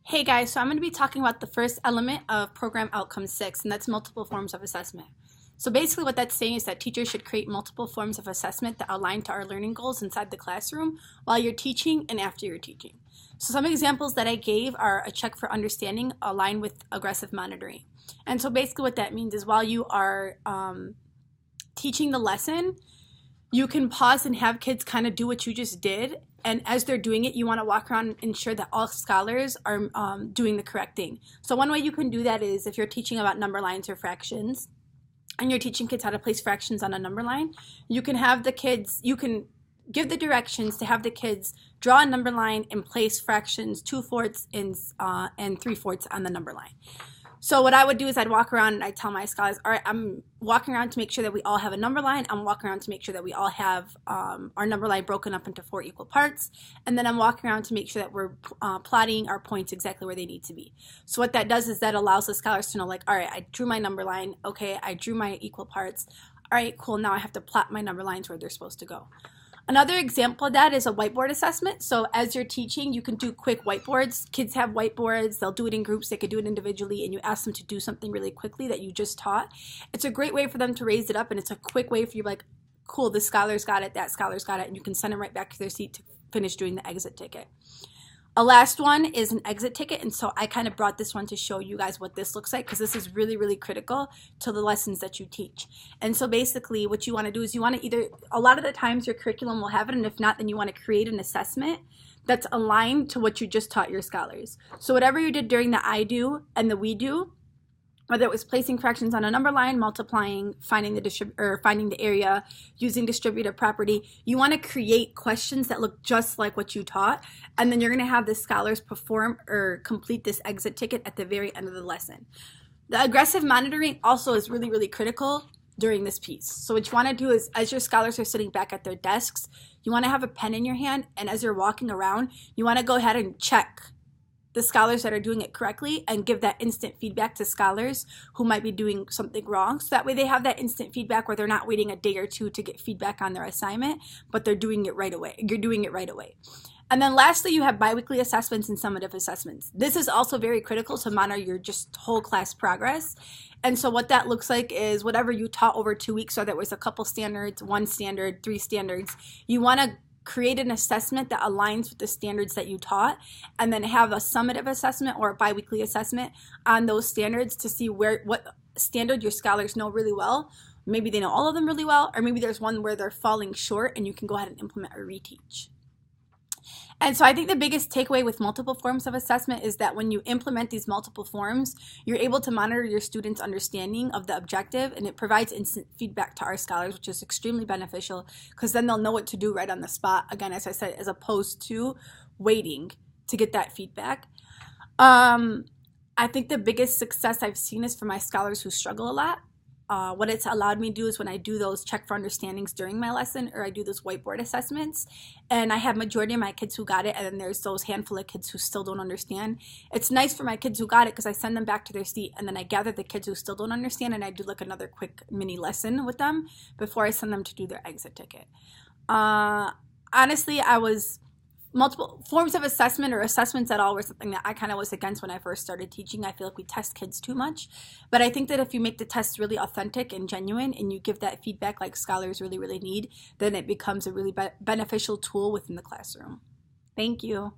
Hey guys, so I'm going to be talking about the first element of Program Outcome 6, and that's multiple forms of assessment. So basically what that's saying is that teachers should create multiple forms of assessment that align to our learning goals inside the classroom while you're teaching and after you're teaching. So some examples that I gave are a check for understanding aligned with aggressive monitoring. And so basically what that means is while you are teaching the lesson, you can pause and have kids kind of do what you just did. And as they're doing it, you want to walk around and ensure that all scholars are doing the correct thing. So one way you can do that is if you're teaching about number lines or fractions, and you're teaching kids how to place fractions on a number line, you can give the directions to have the kids draw a number line and place fractions 2/4 and 3/4 on the number line. So what I would do is I'd walk around and I'd tell my scholars, all right, I'm walking around to make sure that we all have a number line. I'm walking around to make sure that we all have our number line broken up into 4 equal parts. And then I'm walking around to make sure that we're plotting our points exactly where they need to be. So what that does is that allows the scholars to know, like, all right, I drew my number line. Okay, I drew my equal parts. All right, cool. Now I have to plot my number lines where they're supposed to go. Another example of that is a whiteboard assessment. So as you're teaching, you can do quick whiteboards. Kids have whiteboards. They'll do it in groups. They could do it individually, and you ask them to do something really quickly that you just taught. It's a great way for them to raise it up, and it's a quick way for you, like, cool, this scholar's got it, that scholar's got it, and you can send them right back to their seat to finish doing the exit ticket. A last one is an exit ticket, and so I kind of brought this one to show you guys what this looks like because this is really, really critical to the lessons that you teach. And so basically what you want to do is you want to either, a lot of the times your curriculum will have it, and if not, then you want to create an assessment that's aligned to what you just taught your scholars. So whatever you did during the I do and the we do, whether it was placing fractions on a number line, multiplying, finding the area, using distributive property, you want to create questions that look just like what you taught, and then you're going to have the scholars perform or complete this exit ticket at the very end of the lesson. The aggressive monitoring also is really, really critical during this piece. So what you want to do is, as your scholars are sitting back at their desks, you want to have a pen in your hand, and as you're walking around, you want to go ahead and check the scholars that are doing it correctly and give that instant feedback to scholars who might be doing something wrong. So that way they have that instant feedback where they're not waiting a day or two to get feedback on their assignment, but they're doing it right away. You're doing it right away. And then lastly, you have biweekly assessments and summative assessments. This is also very critical to monitor your just whole class progress. And so what that looks like is whatever you taught over 2 weeks, so there was a couple standards, 1 standard, 3 standards, you want to create an assessment that aligns with the standards that you taught, and then have a summative assessment or a biweekly assessment on those standards to see what standard your scholars know really well. Maybe they know all of them really well, or maybe there's one where they're falling short and you can go ahead and implement or reteach. And so I think the biggest takeaway with multiple forms of assessment is that when you implement these multiple forms, you're able to monitor your students' understanding of the objective, and it provides instant feedback to our scholars, which is extremely beneficial because then they'll know what to do right on the spot, again, as I said, as opposed to waiting to get that feedback. I think the biggest success I've seen is for my scholars who struggle a lot. What it's allowed me to do is when I do those check for understandings during my lesson, or I do those whiteboard assessments, and I have majority of my kids who got it, and then there's those handful of kids who still don't understand. It's nice for my kids who got it because I send them back to their seat, and then I gather the kids who still don't understand, and I do like another quick mini lesson with them before I send them to do their exit ticket. Honestly, multiple forms of assessment or assessments at all were something that I kind of was against when I first started teaching. I feel like we test kids too much. But I think that if you make the tests really authentic and genuine and you give that feedback like scholars really, really need, then it becomes a really beneficial tool within the classroom. Thank you.